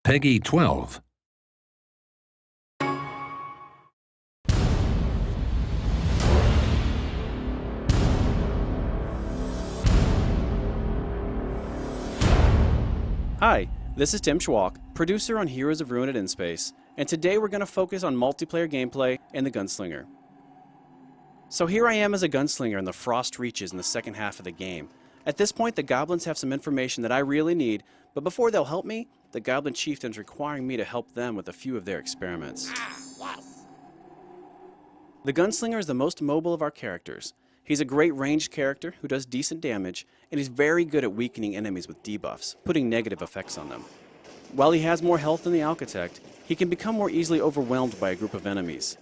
Peggy 12. Hi, this is Tim Schwalk, producer on Heroes of Ruin at InSpace, and today we're going to focus on multiplayer gameplay and the Gunslinger. So here I am as a gunslinger in the Frost Reaches in the second half of the game. At this point, the goblins have some information that I really need, but before they'll help me, the goblin chieftain's requiring me to help them with a few of their experiments. The gunslinger is the most mobile of our characters. He's a great ranged character who does decent damage, and he's very good at weakening enemies with debuffs, putting negative effects on them. While he has more health than the Architect, he can become more easily overwhelmed by a group of enemies.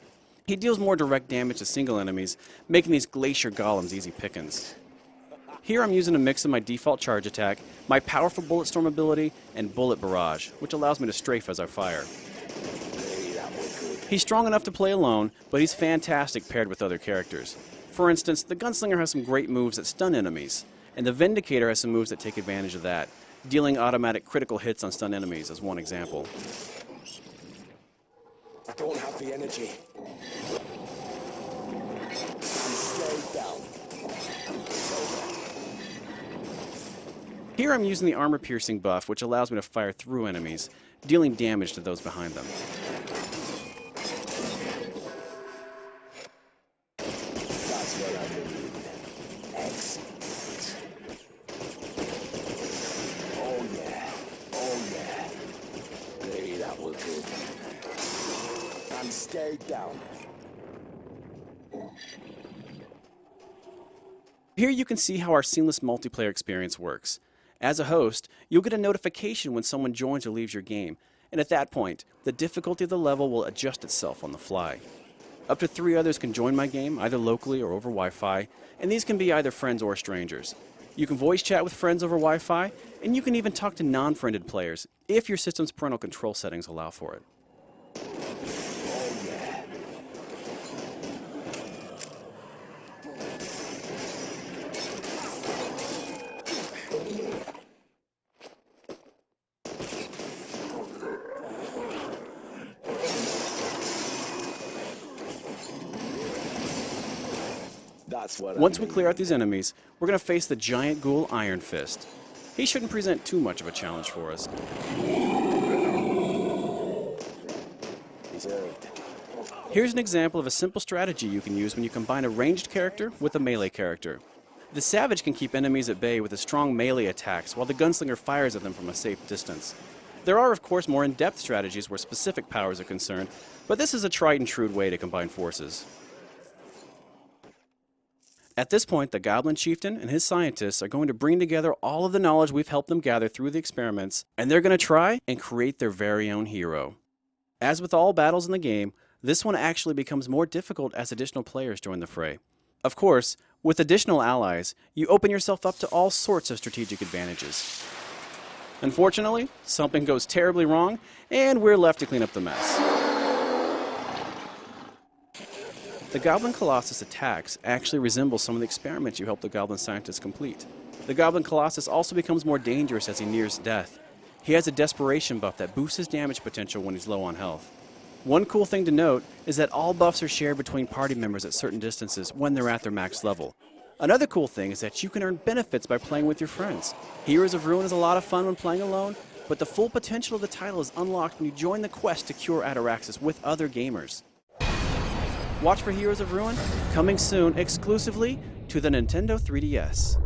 He deals more direct damage to single enemies, making these glacier golems easy pickings. Here I'm using a mix of my default charge attack, my powerful bullet storm ability, and bullet barrage, which allows me to strafe as I fire. He's strong enough to play alone, but he's fantastic paired with other characters. For instance, the Gunslinger has some great moves that stun enemies, and the Vindicator has some moves that take advantage of that, dealing automatic critical hits on stun enemies as one example. I don't have the energy. I'm scared down. Here I'm using the armor piercing buff, which allows me to fire through enemies, dealing damage to those behind them. That's what I need. Excellent. Oh yeah. Oh yeah. Hey, that was good. I'm scared down. Here you can see how our seamless multiplayer experience works. As a host, you'll get a notification when someone joins or leaves your game, and at that point, the difficulty of the level will adjust itself on the fly. Up to 3 others can join my game, either locally or over Wi-Fi, and these can be either friends or strangers. You can voice chat with friends over Wi-Fi, and you can even talk to non-friended players if your system's parental control settings allow for it. Oh yeah. That's what Once I we need. clear out these enemies, we're going to face the giant ghoul Iron Fist. He shouldn't present too much of a challenge for us. Deserved. Here's an example of a simple strategy you can use when you combine a ranged character with a melee character. The Savage can keep enemies at bay with his strong melee attacks while the Gunslinger fires at them from a safe distance. There are, of course, more in-depth strategies where specific powers are concerned, but this is a tried and true way to combine forces. At this point, the Goblin Chieftain and his scientists are going to bring together all of the knowledge we've helped them gather through the experiments, and they're going to try and create their very own hero. As with all battles in the game, this one actually becomes more difficult as additional players join the fray. Of course, with additional allies, you open yourself up to all sorts of strategic advantages. Unfortunately, something goes terribly wrong, and we're left to clean up the mess. The Goblin Colossus attacks actually resemble some of the experiments you helped the Goblin scientists complete. The Goblin Colossus also becomes more dangerous as he nears death. He has a desperation buff that boosts his damage potential when he's low on health. One cool thing to note is that all buffs are shared between party members at certain distances when they're at their max level. Another cool thing is that you can earn benefits by playing with your friends. Heroes of Ruin is a lot of fun when playing alone, but the full potential of the title is unlocked when you join the quest to cure Ataraxis with other gamers. Watch for Heroes of Ruin, coming soon exclusively to the Nintendo 3DS.